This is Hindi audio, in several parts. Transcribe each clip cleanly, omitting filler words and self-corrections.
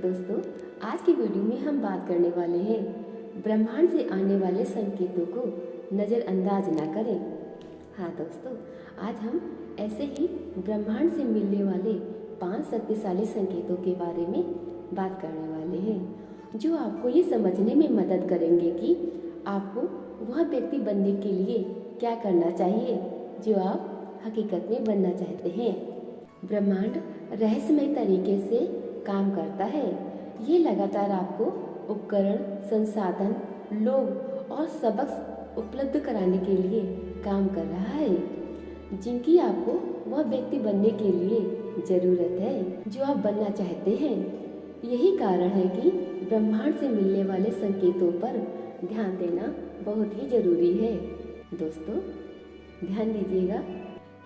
दोस्तों, आज की वीडियो में हम बात करने वाले हैं ब्रह्मांड से आने वाले संकेतों को नज़रअंदाज ना करें। हाँ दोस्तों, आज हम ऐसे ही ब्रह्मांड से मिलने वाले 5 शक्तिशाली संकेतों के बारे में बात करने वाले हैं, जो आपको ये समझने में मदद करेंगे कि आपको वह व्यक्ति बनने के लिए क्या करना चाहिए जो आप हकीकत में बनना चाहते हैं। ब्रह्मांड रहस्यमय तरीके से काम करता है। ये लगातार आपको उपकरण, संसाधन, लोग और सबक उपलब्ध कराने के लिए काम कर रहा है, जिनकी आपको वह व्यक्ति बनने के लिए ज़रूरत है जो आप बनना चाहते हैं। यही कारण है कि ब्रह्मांड से मिलने वाले संकेतों पर ध्यान देना बहुत ही ज़रूरी है। दोस्तों, ध्यान दीजिएगा,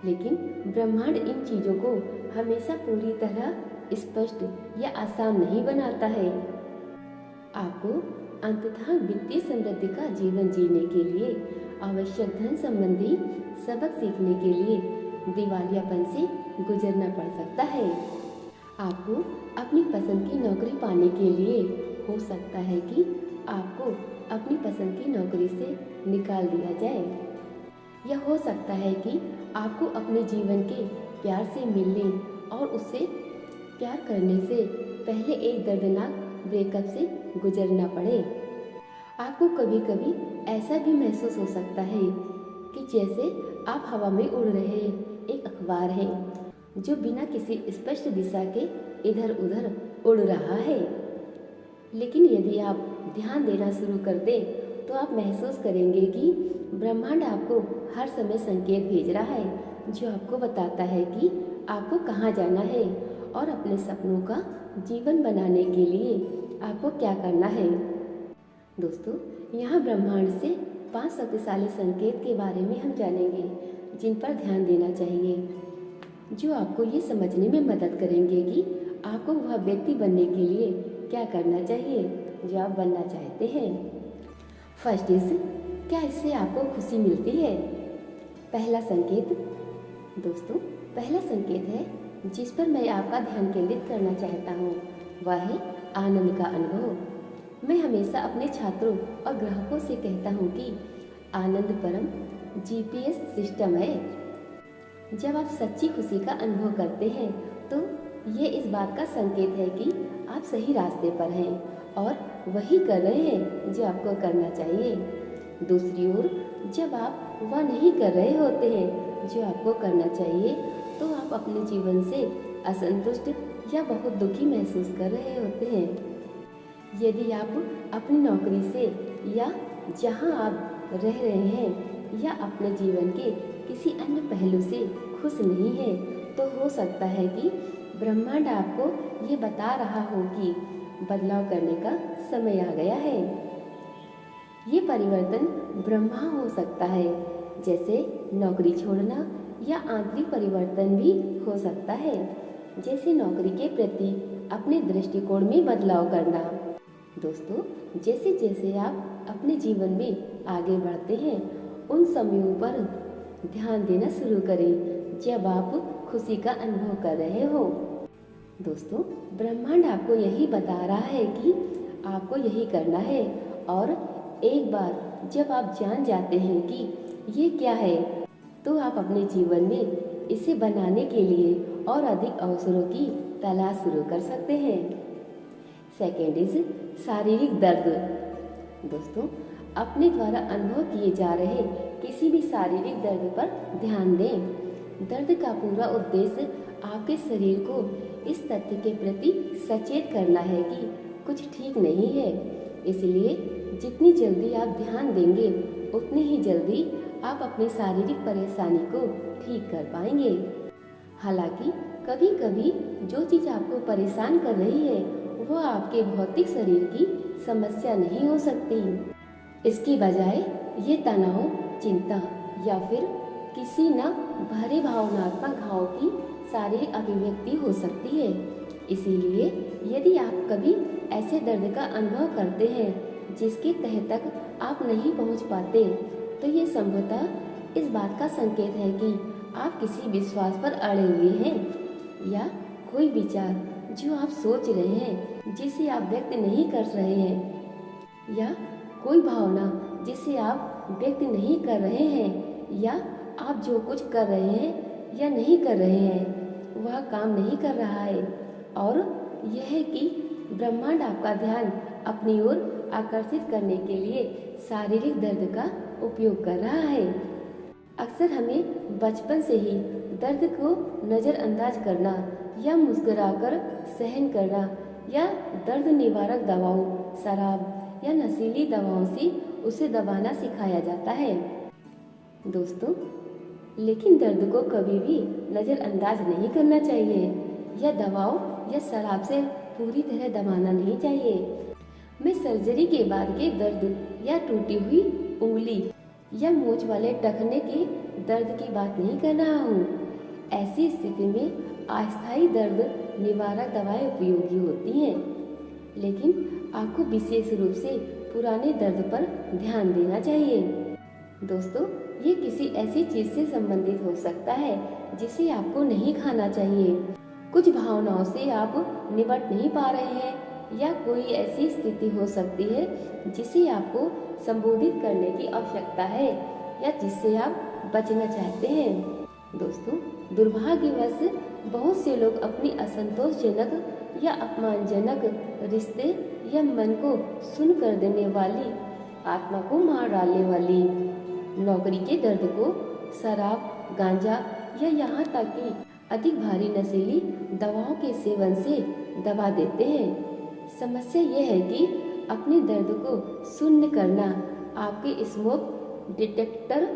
लेकिन ब्रह्मांड इन चीज़ों को हमेशा पूरी तरह स्पष्ट या आसान नहीं बनाता है। आपको अंततः वित्तीय समृद्धि का जीवन जीने के लिए, आवश्यक धन संबंधी सबक सीखने के लिए दिवालियापन से गुजरना पड़ सकता है। आपको अपनी पसंद की नौकरी पाने के लिए हो सकता है कि आपको अपनी पसंद की नौकरी से निकाल दिया जाए, या हो सकता है कि आपको अपने जीवन के प्यार से मिलने और उससे प्यार करने से पहले एक दर्दनाक ब्रेकअप से गुजरना पड़े। आपको कभी कभी ऐसा भी महसूस हो सकता है कि जैसे आप हवा में उड़ रहे एक अखबार हैं जो बिना किसी स्पष्ट दिशा के इधर उधर उड़ रहा है। लेकिन यदि आप ध्यान देना शुरू कर दें तो आप महसूस करेंगे कि ब्रह्मांड आपको हर समय संकेत भेज रहा है, जो आपको बताता है कि आपको कहाँ जाना है और अपने सपनों का जीवन बनाने के लिए आपको क्या करना है। दोस्तों, यहाँ ब्रह्मांड से 5 शक्तिशाली संकेत के बारे में हम जानेंगे, जिन पर ध्यान देना चाहिए, जो आपको ये समझने में मदद करेंगे कि आपको वह व्यक्ति बनने के लिए क्या करना चाहिए जो आप बनना चाहते हैं। फर्स्ट इज, क्या इससे आपको खुशी मिलती है? पहला संकेत दोस्तों, पहला संकेत है जिस पर मैं आपका ध्यान केंद्रित करना चाहता हूँ, वह है आनंद का अनुभव। मैं हमेशा अपने छात्रों और ग्राहकों से कहता हूँ कि आनंद परम GPS सिस्टम है। जब आप सच्ची खुशी का अनुभव करते हैं तो ये इस बात का संकेत है कि आप सही रास्ते पर हैं और वही कर रहे हैं जो आपको करना चाहिए। दूसरी ओर, जब आप वह नहीं कर रहे होते हैं जो आपको करना चाहिए, तो आप अपने जीवन से असंतुष्ट या बहुत दुखी महसूस कर रहे होते हैं। यदि आप अपनी नौकरी से या जहां आप रह रहे हैं या अपने जीवन के किसी अन्य पहलू से खुश नहीं हैं, तो हो सकता है कि ब्रह्मांड आपको ये बता रहा हो कि बदलाव करने का समय आ गया है। ये परिवर्तन ब्रह्मा हो सकता है, जैसे नौकरी छोड़ना, या आंतरिक परिवर्तन भी हो सकता है, जैसे नौकरी के प्रति अपने दृष्टिकोण में बदलाव करना। दोस्तों, जैसे जैसे आप अपने जीवन में आगे बढ़ते हैं, उन समयों पर ध्यान देना शुरू करें जब आप खुशी का अनुभव कर रहे हो। दोस्तों, ब्रह्मांड आपको यही बता रहा है कि आपको यही करना है, और एक बार जब आप जान जाते हैं कि ये क्या है, तो आप अपने जीवन में इसे बनाने के लिए और अधिक अवसरों की तलाश शुरू कर सकते हैं। सेकेंड इज शारीरिक दर्द। दोस्तों, अपने द्वारा अनुभव किए जा रहे किसी भी शारीरिक दर्द पर ध्यान दें। दर्द का पूरा उद्देश्य आपके शरीर को इस तथ्य के प्रति सचेत करना है कि कुछ ठीक नहीं है। इसलिए जितनी जल्दी आप ध्यान देंगे, उतनी ही जल्दी आप अपनी शारीरिक परेशानी को ठीक कर पाएंगे। हालांकि कभी कभी जो चीज़ आपको परेशान कर रही है वह आपके भौतिक शरीर की समस्या नहीं हो सकती। इसकी बजाय ये तनाव, चिंता या फिर किसी न भरे भावनात्मक घाव की शारीरिक अभिव्यक्ति हो सकती है। इसीलिए यदि आप कभी ऐसे दर्द का अनुभव करते हैं जिसके तह तक आप नहीं पहुंच पाते, तो ये संभवतः इस बात का संकेत है कि आप किसी विश्वास पर अड़े हुए हैं, या कोई विचार जो आप सोच रहे हैं जिसे आप व्यक्त नहीं कर रहे हैं, या कोई भावना जिसे आप व्यक्त नहीं कर रहे हैं, या आप जो कुछ कर रहे हैं या नहीं कर रहे हैं वह काम नहीं कर रहा है, और यह है कि ब्रह्मांड आपका ध्यान अपनी ओर आकर्षित करने के लिए शारीरिक दर्द का उपयोग कर रहा है। अक्सर हमें बचपन से ही दर्द को नज़रअंदाज करना या मुस्कुराकर सहन करना या दर्द निवारक दवाओं, शराब या नशीली दवाओं से उसे दबाना सिखाया जाता है। दोस्तों, लेकिन दर्द को कभी भी नज़रअंदाज नहीं करना चाहिए या दवाओं या शराब से पूरी तरह दबाना नहीं चाहिए। मैं सर्जरी के बाद के दर्द या टूटी हुई उंगली या मोच वाले टखने के दर्द की बात नहीं कर रहा हूँ। ऐसी स्थिति में अस्थायी दर्द निवारक दवाएं उपयोगी होती हैं, लेकिन आपको विशेष रूप से पुराने दर्द पर ध्यान देना चाहिए। दोस्तों, ये किसी ऐसी चीज़ से संबंधित हो सकता है जिसे आपको नहीं खाना चाहिए। कुछ भावनाओं से आप निपट नहीं पा रहे हैं, या कोई ऐसी स्थिति हो सकती है जिसे आपको संबोधित करने की आवश्यकता है या जिससे आप बचना चाहते हैं। दोस्तों, दुर्भाग्यवश बहुत से लोग अपनी असंतोषजनक या अपमानजनक रिश्ते या मन को सुन कर देने वाली, आत्मा को मार डालने वाली नौकरी के दर्द को शराब, गांजा या यहाँ तक कि अधिक भारी नशीली दवाओं के सेवन से दबा देते हैं। समस्या यह है कि अपने दर्द को शून्य करना आपके स्मोक डिटेक्टर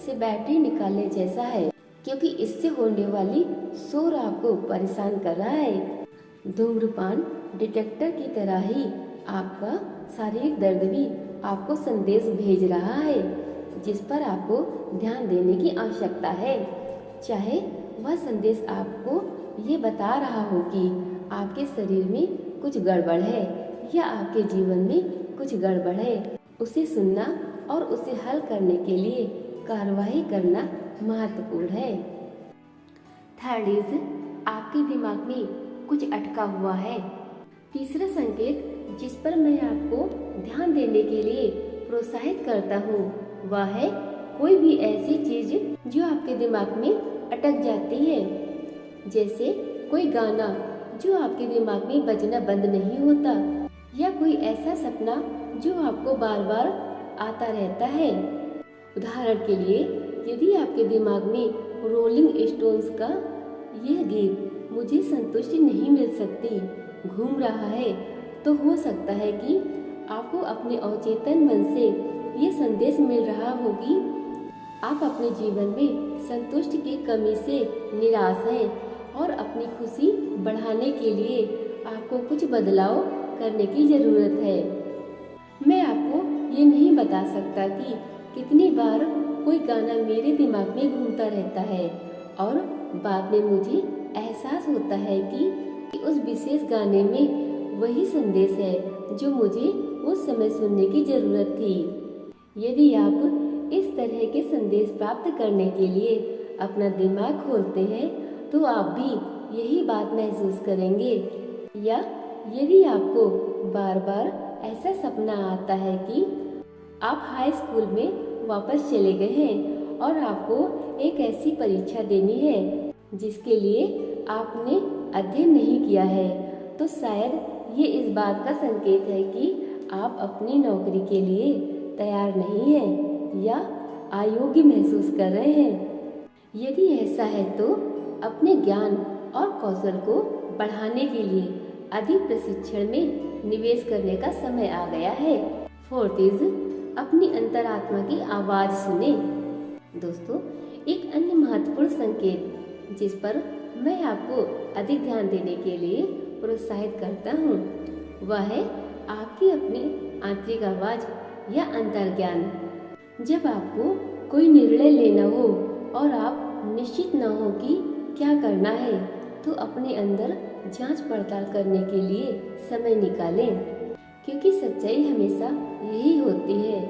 से बैटरी निकालने जैसा है, क्योंकि इससे होने वाली शोर आपको परेशान कर रहा है। धूम्रपान डिटेक्टर की तरह ही आपका शारीरिक दर्द भी आपको संदेश भेज रहा है जिस पर आपको ध्यान देने की आवश्यकता है। चाहे वह संदेश आपको ये बता रहा हो कि आपके शरीर में कुछ गड़बड़ है या आपके जीवन में कुछ गड़बड़ है, उसे सुनना और उसे हल करने के लिए कार्रवाई करना महत्वपूर्ण है। थर्ड इज, आपके दिमाग में कुछ अटका हुआ है। तीसरा संकेत जिस पर मैं आपको ध्यान देने के लिए प्रोत्साहित करता हूँ वह है कोई भी ऐसी चीज जो आपके दिमाग में अटक जाती है, जैसे कोई गाना जो आपके दिमाग में बजना बंद नहीं होता, या कोई ऐसा सपना जो आपको बार बार आता रहता है। उदाहरण के लिए, यदि आपके दिमाग में रोलिंग स्टोन्स का यह गीत मुझे संतुष्टि नहीं मिल सकती घूम रहा है, तो हो सकता है कि आपको अपने अवचेतन मन से ये संदेश मिल रहा हो कि आप अपने जीवन में संतुष्टि की कमी से निराश हैं और अपनी खुशी बढ़ाने के लिए आपको कुछ बदलाव करने की ज़रूरत है। मैं आपको ये नहीं बता सकता कि कितनी बार कोई गाना मेरे दिमाग में घूमता रहता है और बाद में मुझे एहसास होता है कि उस विशेष गाने में वही संदेश है जो मुझे उस समय सुनने की ज़रूरत थी। यदि आप इस तरह के संदेश प्राप्त करने के लिए अपना दिमाग खोलते हैं तो आप भी यही बात महसूस करेंगे। या यदि आपको बार बार ऐसा सपना आता है कि आप हाई स्कूल में वापस चले गए हैं और आपको एक ऐसी परीक्षा देनी है जिसके लिए आपने अध्ययन नहीं किया है, तो शायद ये इस बात का संकेत है कि आप अपनी नौकरी के लिए तैयार नहीं हैं या अयोग्य महसूस कर रहे हैं। यदि ऐसा है तो अपने ज्ञान और कौशल को बढ़ाने के लिए अधिक प्रशिक्षण में निवेश करने का समय आ गया है। फोर्थ इज, अपनी अंतरात्मा की आवाज़ सुने। दोस्तों, एक अन्य महत्वपूर्ण संकेत जिस पर मैं आपको अधिक ध्यान देने के लिए प्रोत्साहित करता हूँ वह है आपकी अपनी आंतरिक आवाज़ या अंतर्ज्ञान। जब आपको कोई निर्णय लेना हो और आप निश्चित न हो कि क्या करना है, तो अपने अंदर जांच पड़ताल करने के लिए समय निकालें, क्योंकि सच्चाई हमेशा यही होती है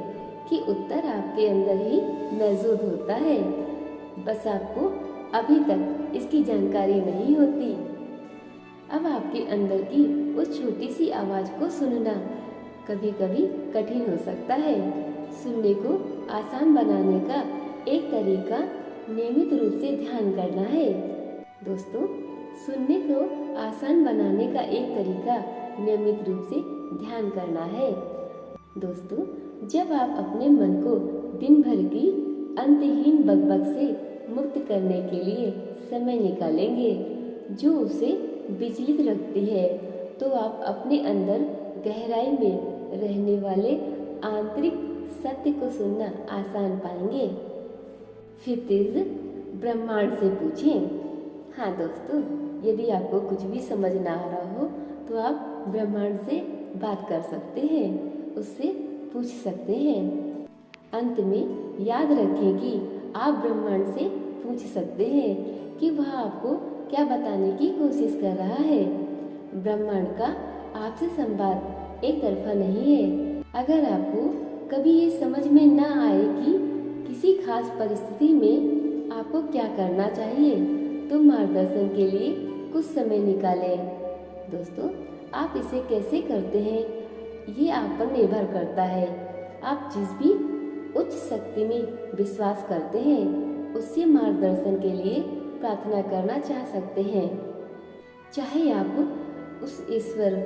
कि उत्तर आपके अंदर ही मौजूद होता है, बस आपको अभी तक इसकी जानकारी नहीं होती। अब आपके अंदर की उस छोटी सी आवाज़ को सुनना कभी कभी कठिन हो सकता है। सुनने को आसान बनाने का एक तरीका नियमित रूप से ध्यान करना है। दोस्तों, सुनने को आसान बनाने का एक तरीका नियमित रूप से ध्यान करना है। दोस्तों, जब आप अपने मन को दिन भर की अंतहीन बकबक से मुक्त करने के लिए समय निकालेंगे जो उसे विचलित रखती है, तो आप अपने अंदर गहराई में रहने वाले आंतरिक सत्य को सुनना आसान पाएंगे। फिफ्थ, ब्रह्मांड से पूछें। हाँ दोस्तों, यदि आपको कुछ भी समझ ना आ रहा हो तो आप ब्रह्मांड से बात कर सकते हैं, उससे पूछ सकते हैं। अंत में याद रखें कि आप ब्रह्मांड से पूछ सकते हैं कि वह आपको क्या बताने की कोशिश कर रहा है। ब्रह्मांड का आपसे संवाद एक तरफा नहीं है। अगर आपको कभी ये समझ में ना आए कि किसी खास परिस्थिति में आपको क्या करना चाहिए, तो मार्गदर्शन के लिए कुछ समय निकालें। दोस्तों, आप इसे कैसे करते हैं ये आप पर निर्भर करता है। आप जिस भी उच्च शक्ति में विश्वास करते हैं उससे मार्गदर्शन के लिए प्रार्थना करना चाह सकते हैं। चाहे आप उस ईश्वर,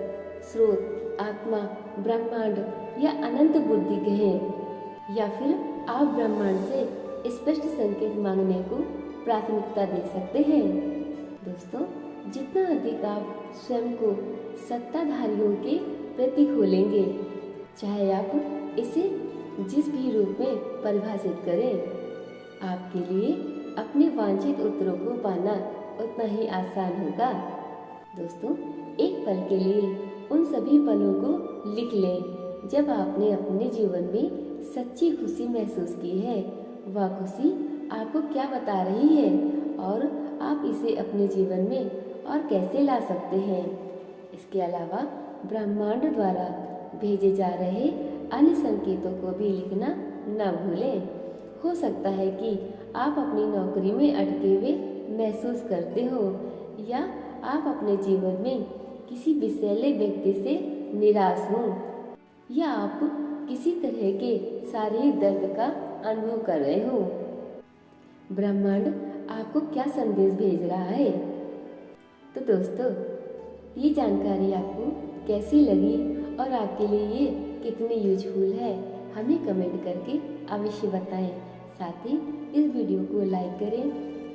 स्रोत, आत्मा, ब्रह्मांड या अनंत बुद्धि कहें, या फिर आप ब्रह्मांड से स्पष्ट संकेत मांगने को प्राथमिकता दे सकते हैं। दोस्तों, जितना अधिक आप स्वयं को सत्ताधारियों के प्रति खोलेंगे, चाहे आप इसे जिस भी रूप में परिभाषित करें, आपके लिए अपने वांछित उत्तरों को पाना उतना ही आसान होगा। दोस्तों, एक पल के लिए उन सभी पलों को लिख लें जब आपने अपने जीवन में सच्ची खुशी महसूस की है। वह खुशी आपको क्या बता रही है और आप इसे अपने जीवन में और कैसे ला सकते हैं। इसके अलावा ब्रह्मांड द्वारा भेजे जा रहे अन्य संकेतों को भी लिखना न भूलें। हो सकता है कि आप अपनी नौकरी में अटके हुए महसूस करते हो, या आप अपने जीवन में किसी विषैले व्यक्ति से निराश हो, या आप किसी तरह के शारीरिक दर्द का अनुभव कर रहे हो। ब्रह्मांड आपको क्या संदेश भेज रहा है? तो दोस्तों, ये जानकारी आपको कैसी लगी और आपके लिए ये कितनी यूजफुल है, हमें कमेंट करके अवश्य बताएं। साथ ही इस वीडियो को लाइक करें,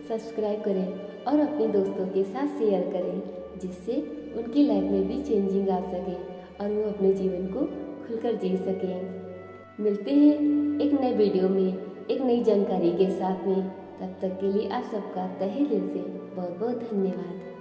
सब्सक्राइब करें और अपने दोस्तों के साथ शेयर करें, जिससे उनकी लाइफ में भी चेंजिंग आ सके और वो अपने जीवन को खुलकर जी सकें। मिलते हैं एक नए वीडियो में एक नई जानकारी के साथ में। तब तक के लिए आप सबका तहे दिल से बहुत बहुत धन्यवाद।